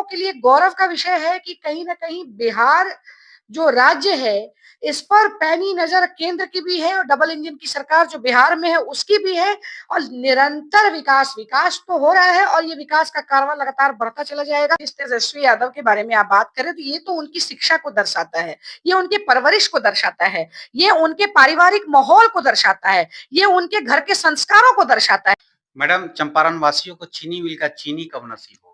के लिए गौरव का विषय है कि कहीं ना कहीं बिहार जो राज्य है इस पर पैनी नजर केंद्र की भी है और डबल इंजन की सरकार जो बिहार में है उसकी भी है। और निरंतर विकास विकास तो हो रहा है और ये विकास का कारवां लगातार बढ़ता चला जाएगा। इस तेजस्वी यादव के बारे में आप बात करें तो ये तो उनकी शिक्षा को दर्शाता है, ये उनके परवरिश को दर्शाता है, ये उनके पारिवारिक माहौल को दर्शाता है, ये उनके घर के संस्कारों को दर्शाता है। मैडम, चंपारण वासियों को चीनी मिल का चीनी कब नसीब होगा?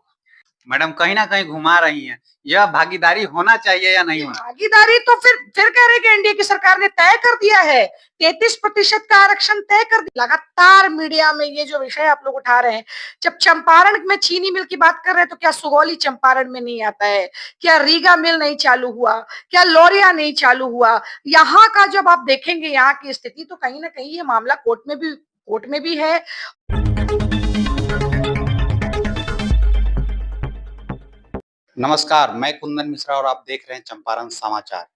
मैडम कहीं ना कहीं घुमा रही हैं, यह भागीदारी होना चाहिए या नहीं होना? भागीदारी तो फिर कह रहे कि एनडीए की सरकार ने तय कर दिया है, 33% का आरक्षण तय कर दिया। लगातार मीडिया में ये जो विषय आप लोग उठा रहे हैं, जब चंपारण में चीनी मिल की बात कर रहे हैं तो क्या सुगौली चंपारण में नहीं आता है? क्या रीगा मिल नहीं चालू हुआ? क्या लोरिया नहीं चालू हुआ? यहाँ का जब आप देखेंगे यहाँ की स्थिति तो कहीं ना कहीं ये मामला कोर्ट में भी है। नमस्कार, मैं कुंदन मिश्रा और आप देख रहे हैं चंपारण समाचार।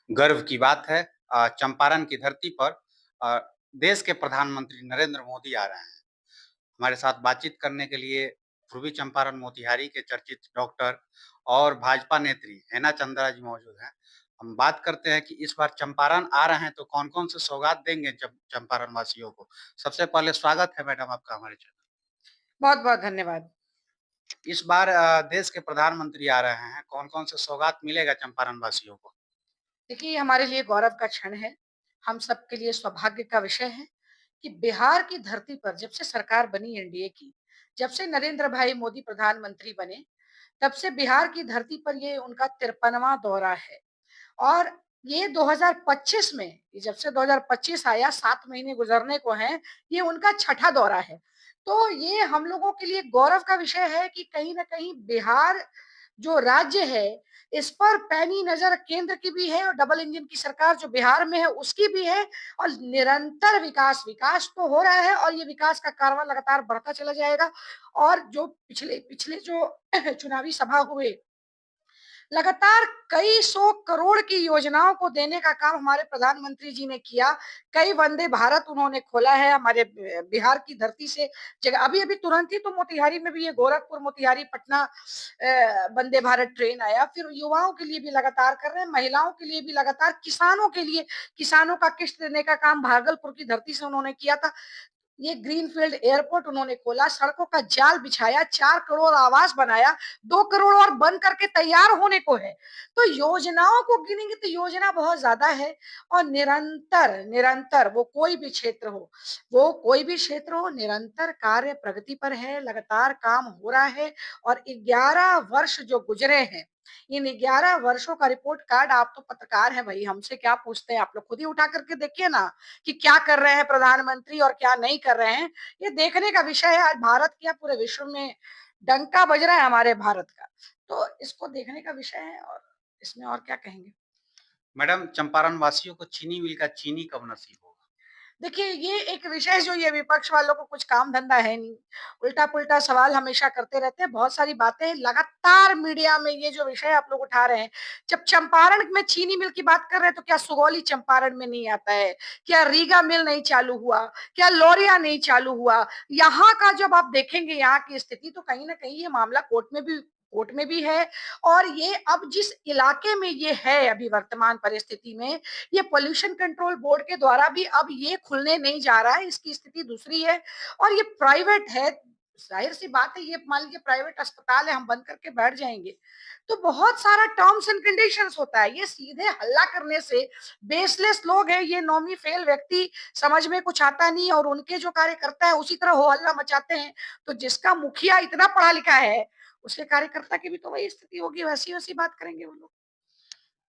गर्व की बात है, चंपारण की धरती पर अ, देश के प्रधानमंत्री नरेंद्र मोदी आ रहे हैं। हमारे साथ बातचीत करने के लिए पूर्वी चंपारण मोतिहारी के चर्चित डॉक्टर और भाजपा नेत्री हेना चंद्रा जी मौजूद हैं। हम बात करते हैं कि इस बार चंपारण आ रहे हैं तो कौन-कौन से सौगात देंगे चंपारण वासियों को। सबसे पहले स्वागत है मैडम आपका हमारे चैनल। बहुत बहुत धन्यवाद। इस बार देश के प्रधानमंत्री आ रहे हैं, कौन-कौन से सौगात मिलेगा चंपारण वासियों को? देखिए, हमारे लिए गौरव का क्षण है, हम सबके लिए सौभाग्य का विषय है कि बिहार की धरती पर जब से सरकार बनी एनडीए की, जब से नरेंद्र भाई मोदी प्रधानमंत्री बने, तब से बिहार की धरती पर ये उनका 53वां दौरा है। और ये 2025 में, ये जब से 2025 आया, 7 महीने गुजरने को हैं, ये उनका छठा दौरा है। तो ये हम लोगों के लिए गौरव का विषय है कि कहीं न कहीं बिहार जो राज्य है, इस पर पैनी नज़र केंद्र की भी है और डबल इंजन की सरकार जो बिहार में है उसकी भी है। और निरंतर विकास तो हो रहा है और ये विकास का कारवां लगातार बढ़ता चला जाएगा। और जो पिछले पिछले जो चुनावी सभा हुए, लगातार कई सौ करोड़ की योजनाओं को देने का काम हमारे प्रधानमंत्री जी ने किया। कई वंदे भारत उन्होंने खोला है हमारे बिहार की धरती से। जगह अभी अभी तुरंत ही तो मोतिहारी में भी ये गोरखपुर मोतिहारी पटना वंदे भारत ट्रेन आया। फिर युवाओं के लिए भी लगातार कर रहे हैं, महिलाओं के लिए भी लगातार, किसानों के लिए, किसानों का किस्त देने का काम भागलपुर की धरती से उन्होंने किया था। ये ग्रीनफील्ड एयरपोर्ट उन्होंने खोला, सड़कों का जाल बिछाया, 4 करोड़ आवास बनाया, 2 करोड़ और बन करके तैयार होने को है। तो योजनाओं को गिनेंगे तो योजना बहुत ज्यादा है। और निरंतर निरंतर वो कोई भी क्षेत्र हो, निरंतर कार्य प्रगति पर है, लगातार काम हो रहा है। और 11 वर्ष जो गुजरे हैं, इन 11 वर्षों का रिपोर्ट कार्ड, आप तो पत्रकार हैं भाई, हमसे क्या पूछते हैं? आप लोग खुद ही उठा करके देखिए ना कि क्या कर रहे हैं प्रधानमंत्री और क्या नहीं कर रहे हैं। ये देखने का विषय है। आज भारत क्या पूरे विश्व में डंका बज रहा है हमारे भारत का, तो इसको देखने का विषय है। और इसमें और क्या कहेंगे? मैडम, चंपारण वासियों को चीनी मिल का चीनी कब नसीब होगा? देखिए, ये एक विषय जो ये विपक्ष वालों को कुछ काम धंधा है नहीं, उल्टा पुल्टा सवाल हमेशा करते रहते हैं। बहुत सारी बातें लगातार मीडिया में ये जो विषय आप लोग उठा रहे हैं, जब चंपारण में चीनी मिल की बात कर रहे हैं तो क्या सुगौली चंपारण में नहीं आता है? क्या रीगा मिल नहीं चालू हुआ? क्या लोरिया नहीं चालू हुआ? यहाँ का जब आप देखेंगे यहाँ की स्थिति तो कहीं ना कहीं ये मामला कोर्ट में भी है। और ये अब जिस इलाके में ये है अभी वर्तमान परिस्थिति में, ये पोल्यूशन कंट्रोल बोर्ड के द्वारा भी अब ये खुलने नहीं जा रहा है, इसकी स्थिति दूसरी है। और ये प्राइवेट है, जाहिर सी बात है, ये मान लीजिए प्राइवेट अस्पताल है, हम बंद करके बैठ जाएंगे तो बहुत सारा टर्म्स एंड कंडीशंस होता है। ये सीधे हल्ला करने से, बेसलेस लोग हैं ये, नौमी फेल व्यक्ति, समझ में कुछ आता नहीं और उनके जो कार्यकर्ता है उसी तरह हो हल्ला मचाते हैं। तो जिसका मुखिया इतना पढ़ा लिखा है, उसके कार्यकर्ता की भी तो वही स्थिति होगी, वैसी वैसी बात करेंगे वो लोग।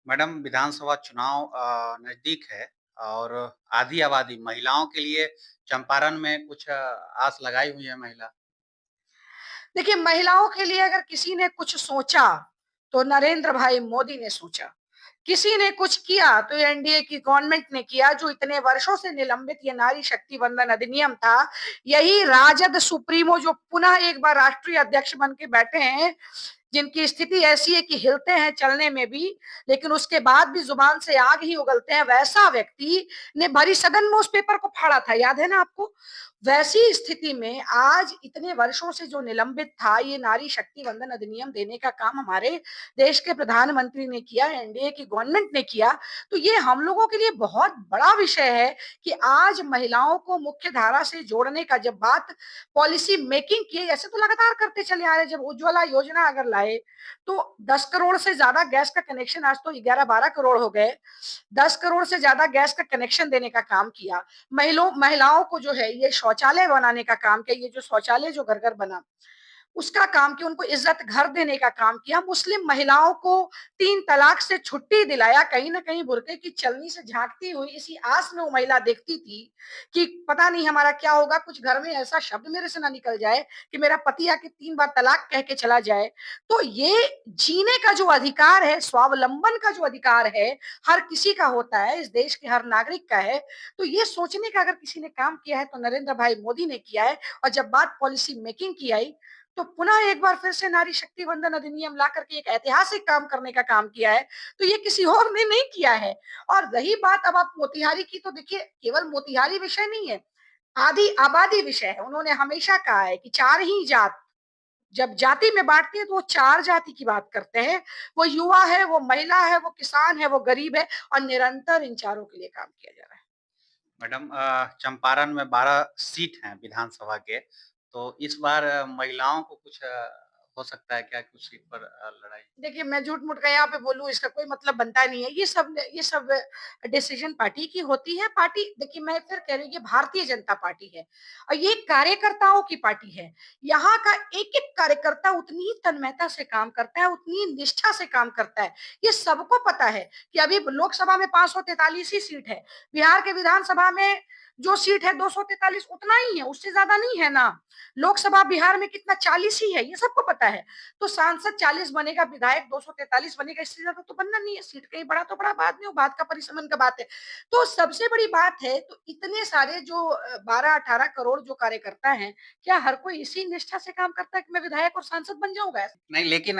मैडम, विधानसभा चुनाव नजदीक है और आधी आबादी महिलाओं के लिए चंपारण में कुछ आस लगाई हुई है महिला। देखिए, महिलाओं के लिए अगर किसी ने कुछ सोचा तो नरेंद्र भाई मोदी ने सोचा, किसी ने कुछ किया तो एनडीए की गवर्नमेंट ने किया। जो इतने वर्षों से निलंबित ये नारी शक्ति वंदन अधिनियम था, यही राजद सुप्रीमो जो पुनः एक बार राष्ट्रीय अध्यक्ष बन के बैठे हैं, जिनकी स्थिति ऐसी है कि हिलते हैं चलने में भी, लेकिन उसके बाद भी जुबान से आग ही उगलते हैं, वैसा व्यक्ति ने भरी सदन में उस पेपर को फाड़ा था, याद है ना आपको? वैसी स्थिति में आज इतने वर्षों से जो निलंबित था, ये नारी शक्ति वंदन अधिनियम देने का काम हमारे देश के प्रधानमंत्री ने किया, एनडीए की गवर्नमेंट ने किया। तो ये हम लोगों के लिए बहुत बड़ा विषय है कि आज महिलाओं को मुख्य धारा से जोड़ने का जब बात पॉलिसी मेकिंग की, ऐसे तो लगातार करते चले आ रहे। जब उज्ज्वला योजना अगर लाए तो 10 करोड़ से ज्यादा गैस का कनेक्शन, आज तो 11-12 करोड़ हो गए, 10 करोड़ से ज्यादा गैस का कनेक्शन देने का काम किया। महिलाओं को जो है ये शौचालय बनाने का काम किया, ये जो शौचालय जो घर घर बना उसका काम किया, उनको इज्जत घर देने का काम किया। मुस्लिम महिलाओं को 3 तलाक से छुट्टी दिलाया। कहीं ना कहीं बुर्के की चलनी से झांकती हुई इसी आस में वो महिला देखती थी कि पता नहीं हमारा क्या होगा, कुछ घर में ऐसा शब्द मेरे से ना निकल जाए कि मेरा पति आके 3 बार तलाक कह के चला जाए। तो ये जीने का जो अधिकार है, स्वावलंबन का जो अधिकार है, हर किसी का होता है, इस देश के हर नागरिक का है। तो ये सोचने का अगर किसी ने काम किया है तो नरेंद्र भाई मोदी ने किया है। और जब बात पॉलिसी मेकिंग की आई तो पुनः एक बार फिर से नारी शक्ति वंदन अधिनियम ला करके एक ऐतिहासिक काम करने का काम किया है। तो ये किसी और ने नहीं किया है। और रही बात अब आप मोतिहारी की, तो देखिए केवल मोतिहारी विषय नहीं है, आदि आबादी विषय है। उन्होंने हमेशा कहा है कि 4 ही जात, जब जाति में बांटती है तो वो 4 जाति की बात करते हैं। वो युवा है, वो महिला है, वो किसान है, वो गरीब है, और निरंतर इन चारों के लिए काम किया जा रहा है। मैडम, चंपारण में 12 सीट हैं विधानसभा के, तो इस बार महिलाओं को कुछ हो सकता है क्या, कुछ सीट पर लड़ाई? देखिए मैं झूठ मूठ का यहाँ पे बोलूं, इसका कोई मतलब बनता नहीं है। ये सब डिसीजन पार्टी की होती है। पार्टी, देखिए मैं फिर कह रही हूँ, ये भारतीय जनता पार्टी है और ये कार्यकर्ताओं की पार्टी है। यहाँ का एक एक कार्यकर्ता उतनी ही तन्मयता से काम करता है, उतनी ही निष्ठा से काम करता है। ये सबको पता है कि अभी लोकसभा में 543 ही सीट है, बिहार के विधानसभा में जो सीट है 243, उतना ही है, उससे ज्यादा नहीं है ना। लोकसभा बिहार में कितना, 40 ही है, ये सबको पता है। तो सांसद 40 बनेगा, विधायक 243 बनेगा, इससे ज्यादा तो बनना नहीं है। सीट कहीं बड़ा तो बड़ा बात नहीं, बात का परिसमन का बात है। तो सबसे बड़ी बात है, तो इतने सारे जो 12-18 करोड़ जो कार्यकर्ता हैं, क्या हर कोई इसी निष्ठा से काम करता है कि मैं विधायक और सांसद बन जाऊंगा? नहीं, लेकिन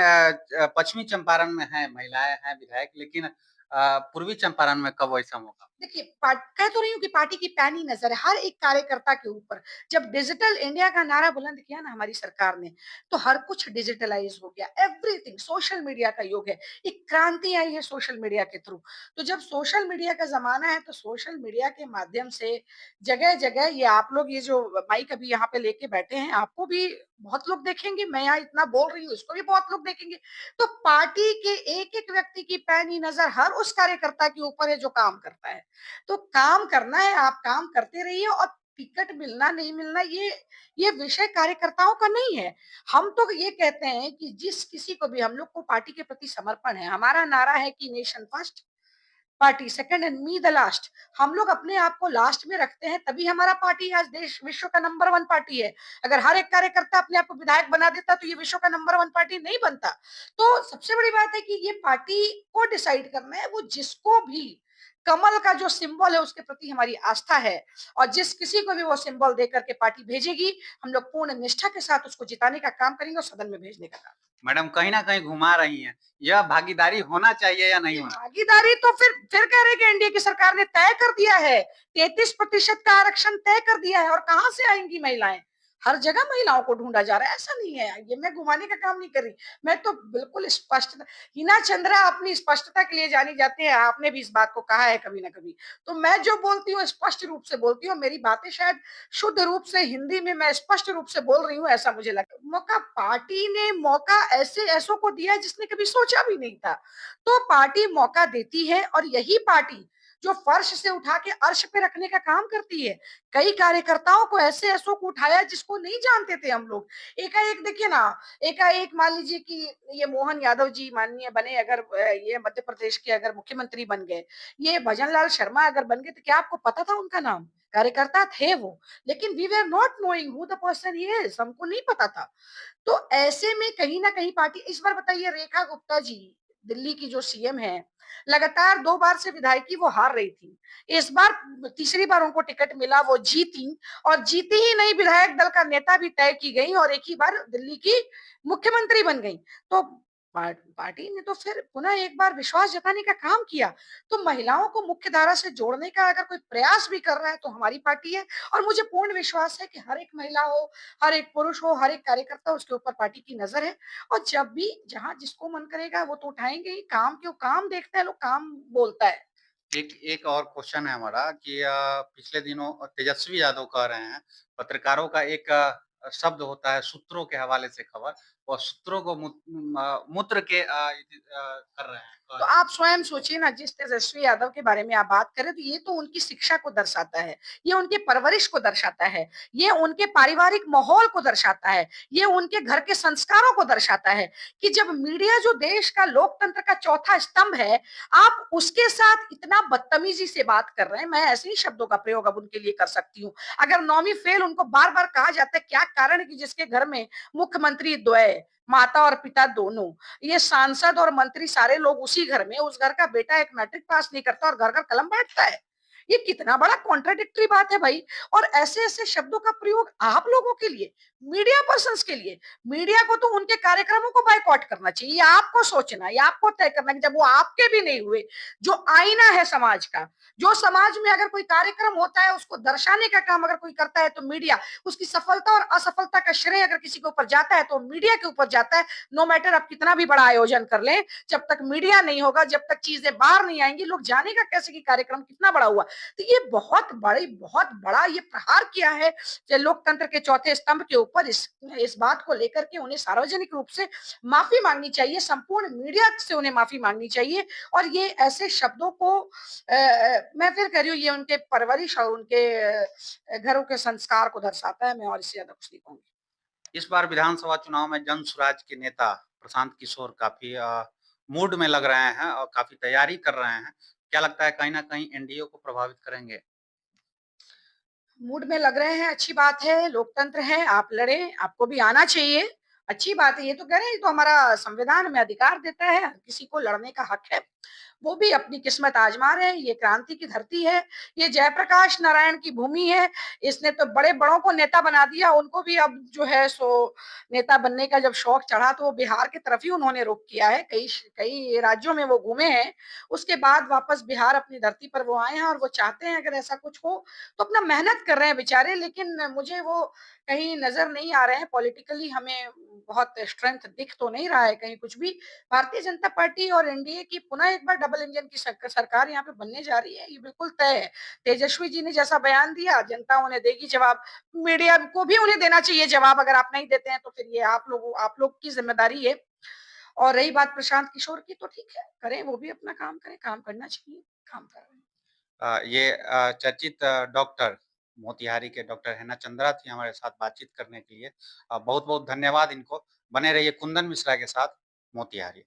पश्चिमी चंपारण में है, महिलाएं हैं विधायक, लेकिन पूर्वी चंपारण में कब ऐसा मौका? देखिए कह तो रही हूँ कि पार्टी की पैनी नजर है हर एक कार्यकर्ता के ऊपर। जब डिजिटल इंडिया का नारा बुलंद किया ना हमारी सरकार ने, तो हर कुछ डिजिटलाइज हो गया, एवरीथिंग। सोशल मीडिया का युग है, एक क्रांति आई है सोशल मीडिया के थ्रू। तो जब सोशल मीडिया का जमाना है, तो सोशल मीडिया के माध्यम से जगह जगह, ये आप लोग ये जो माइक अभी यहाँ पे लेके बैठे हैं, आपको भी बहुत लोग देखेंगे, मैं यहाँ इतना बोल रही हूँ, इसको भी बहुत लोग देखेंगे। तो पार्टी के एक एक व्यक्ति की पैनी नजर हर उस कार्यकर्ता के ऊपर है जो काम करता है। तो काम करना है, आप काम करते रहिए। और टिकट मिलना नहीं मिलना, ये विषय कार्यकर्ताओं का नहीं है। हम तो ये कहते हैं कि जिस किसी को भी, हम लोग को पार्टी के प्रति समर्पण है। हमारा नारा है कि nation first, party second and me the last. हम लोग अपने आप को लास्ट में रखते हैं, तभी हमारा पार्टी आज देश विश्व का नंबर 1 पार्टी है। अगर हर एक कार्यकर्ता अपने आप को विधायक बना देता तो ये विश्व का नंबर 1 पार्टी नहीं बनता। तो सबसे बड़ी बात है कि ये पार्टी को डिसाइड करना है, वो जिसको भी कमल का जो सिंबल है उसके प्रति हमारी आस्था है, और जिस किसी को भी वो सिंबल देकर के पार्टी भेजेगी, हम लोग पूर्ण निष्ठा के साथ उसको जिताने का काम करेंगे और सदन में भेजने का काम। मैडम, कहीं ना कहीं घुमा रही हैं, यह भागीदारी होना चाहिए या नहीं होना? भागीदारी तो फिर कह रहे कि एनडीए की सरकार ने तय कर दिया है, 33% का आरक्षण तय कर दिया है। और कहां से आएंगी महिलाएं? हर जगह महिलाओं को ढूंढा जा रहा है, ऐसा नहीं है। ये मैं घुमाने का काम नहीं कर रही, मैं तो बिल्कुल स्पष्ट। हिना चंद्रा अपनी स्पष्टता के लिए जानी जाती है, आपने भी इस बात को कहा है कभी ना कभी। तो मैं जो बोलती हूँ स्पष्ट रूप से बोलती हूँ, मेरी बातें शायद शुद्ध रूप से हिंदी में मैं स्पष्ट रूप से बोल रही हूँ, ऐसा मुझे लगता है। मौका पार्टी ने मौका ऐसों को दिया जिसने कभी सोचा भी नहीं था। तो पार्टी मौका देती है, और यही पार्टी जो फर्श से उठा के अर्श पे रखने का काम करती है। कई कार्यकर्ताओं को ऐसों को उठाया जिसको नहीं जानते थे हम लोग। एकाएक देखिए ना, एकाएक मान लीजिए कि ये मोहन यादव जी माननीय बने, अगर ये मध्य प्रदेश के अगर मुख्यमंत्री बन गए, ये भजन लाल शर्मा अगर बन गए, तो क्या आपको पता था उनका नाम? कार्यकर्ता थे वो, लेकिन we were not knowing who the person he is, हमको नहीं पता था। तो ऐसे में कहीं ना कहीं पार्टी, इस बार बताइए रेखा गुप्ता जी दिल्ली की जो सीएम है, लगातार 2 बार से विधायकी वो हार रही थी। इस बार तीसरी बार उनको टिकट मिला, वो जीती। और जीती ही नहीं, विधायक दल का नेता भी तय की गई और एक ही बार दिल्ली की मुख्यमंत्री बन गई। तो पार्टी ने तो फिर पुनः एक बार विश्वास जताने का काम किया। तो महिलाओं को मुख्य धारा से जोड़ने का अगर कोई प्रयास भी कर रहा है तो हमारी पार्टी है, और मुझे पूर्ण विश्वास है कि हर एक महिला हो, हर एक पुरुष हो, हर एक कार्यकर्ता हो, उसके ऊपर पार्टी की नज़र है। और जब भी जहाँ जिसको मन करेगा वो तो उठाएँगे ही, काम क्यों, काम देखते हैं लोग, काम बोलता है। एक एक और क्वेश्चन है हमारा कि पिछले दिनों तेजस्वी यादव कह रहे हैं, पत्रकारों का एक शब्द होता है सूत्रों के हवाले से खबर, और सूत्रों को मूत्र के कर रहे हैं, कह तो रहे हैं। आप स्वयं सोचिए ना, जिस तेजस्वी यादव के बारे में आप बात करें तो ये तो उनकी शिक्षा को दर्शाता है, ये उनकी परवरिश को दर्शाता है, ये उनके पारिवारिक माहौल को दर्शाता है, ये उनके घर के संस्कारों को दर्शाता है कि जब मीडिया जो देश का लोकतंत्र का चौथा स्तंभ है, आप उसके साथ इतना बदतमीजी से बात कर रहे हैं। मैं ऐसे ही शब्दों का प्रयोग अब उनके लिए कर सकती हूँ। अगर नौमी फेल उनको बार-बार कहा जाता है, क्या कारण है कि जिसके घर में मुख्यमंत्री द्वय, माता और पिता दोनों, ये सांसद और मंत्री सारे लोग उसी घर में, उस घर का बेटा एक मैट्रिक पास नहीं करता और घर-घर कलम बाँटता है। ये कितना बड़ा कॉन्ट्राडिक्टरी बात है भाई। और ऐसे-ऐसे शब्दों का प्रयोग आप लोगों के लिए, मीडिया पर्सन्स के लिए, मीडिया को तो उनके कार्यक्रमों को बायकॉट करना चाहिए। ये आपको सोचना है, ये आपको तय करना है कि जब वो आपके भी नहीं हुए, जो आईना है समाज का, जो समाज में अगर कोई कार्यक्रम होता है उसको दर्शाने का काम अगर कोई करता है तो मीडिया, उसकी सफलता और असफलता का श्रेय अगर किसी के ऊपर जाता है तो मीडिया के ऊपर जाता है। नो मैटर आप कितना भी बड़ा आयोजन कर लें, जब तक मीडिया नहीं होगा, जब तक चीजें बाहर नहीं आएंगी, लोग जानेगा कैसे कि कार्यक्रम कितना बड़ा हुआ। तो ये बहुत बड़ा ये प्रहार किया है जो लोकतंत्र के चौथे स्तंभ के ऊपर। इस बात को लेकर के उन्हें सार्वजनिक रूप से माफी मांगनी चाहिए, संपूर्ण मीडिया से उन्हें माफी मांगनी चाहिए। और ये ऐसे शब्दों को मैं फिर कह रही हूँ, ये उनके परवरिश और उनके घरों के संस्कार को दर्शाता है। मैं और इससे ज्यादा कुछ नहीं कहूंगी। इस बार विधानसभा चुनाव में जन स्वराज के नेता प्रशांत किशोर काफ़ी मूड में लग रहे हैं और काफ़ी तैयारी कर रहे हैं। क्या लगता है कहीं न कहीं एनडीए को प्रभावित करेंगे? मूड में लग रहे हैं, अच्छी बात है, लोकतंत्र है, आप लड़ें, आपको भी आना चाहिए, अच्छी बात है। ये तो कह रहे हैं, ये तो हमारा संविधान हमें अधिकार देता है, हर किसी को लड़ने का हक है। वो भी अपनी किस्मत आजमा रहे हैं, ये क्रांति की धरती है, ये जयप्रकाश नारायण की भूमि है। इसने तो बड़े-बड़ों को नेता बना दिया, उनको भी अब जो है सो नेता बनने का जब शौक चढ़ा तो वो बिहार की तरफ ही उन्होंने रुख किया है। कई राज्यों में वो घूमे हैं, उसके बाद वापस बिहार अपनी धरती पर वो आए हैं और वो चाहते हैं अगर ऐसा कुछ हो तो अपना मेहनत कर रहे हैं बेचारे। लेकिन मुझे वो कहीं नज़र नहीं आ रहे हैं, पॉलिटिकली हमें बहुत स्ट्रेंथ दिख तो नहीं रहा है कहीं कुछ भी। भारतीय जनता पार्टी और एनडीए की पुनः एक बार डबल इंजन की सरकार यहाँ पे बनने जा रही है, ये बिल्कुल तय है। तेजस्वी जी ने जैसा बयान दिया, जनता उन्हें देगी जवाब। मीडिया को भी उन्हें देना चाहिए जवाब, अगर आप नहीं देते हैं तो फिर ये आप लोग की जिम्मेदारी है। और रही बात प्रशांत किशोर की, तो ठीक है, करें, वो भी अपना काम करें, काम करना चाहिए, काम कर रहे हैं। ये चर्चित डॉक्टर मोतिहारी के डॉक्टर हेना चंद्रा थी हमारे साथ बातचीत करने के लिए। बहुत-बहुत धन्यवाद इनको। बने रहिए कुंदन मिश्रा के साथ, मोतिहारी।